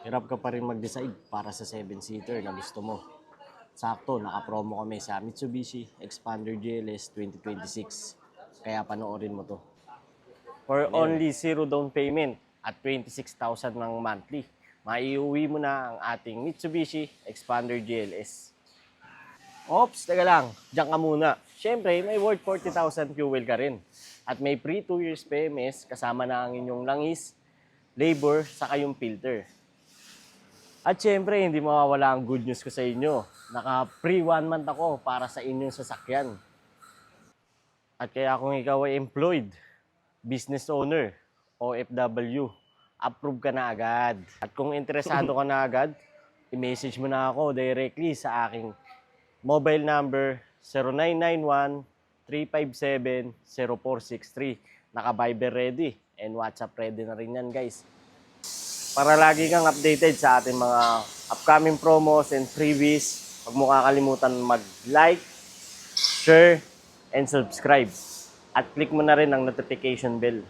Hirap ka pa rin mag-decide para sa 7-seater na gusto mo. Sakto, naka-promo kami sa Mitsubishi Expander GLS 2026. Kaya panoorin mo to. For only 0 down payment at 26,000 ng monthly, maiuwi mo na ang ating Mitsubishi Expander GLS. Ops, teka lang, diyan ka muna. Siyempre, may worth 40,000 fuel ka rin. At may free 2 years PMS kasama na ang inyong langis, labor, saka yung filter. At syempre, hindi mawawala ang good news ko sa inyo. Naka-free 1 month ako para sa inyong sasakyan. At kaya kung ikaw ay employed, business owner, OFW, approve ka na agad. At kung interesado ka na agad, i-message mo na ako directly sa aking mobile number 0991-357-0463. Naka-Viber ready and WhatsApp ready na rin yan, guys. Para lagi kang updated sa ating mga upcoming promos and freebies, huwag mo kakalimutan mag-like, share, and subscribe. At click mo na rin ang notification bell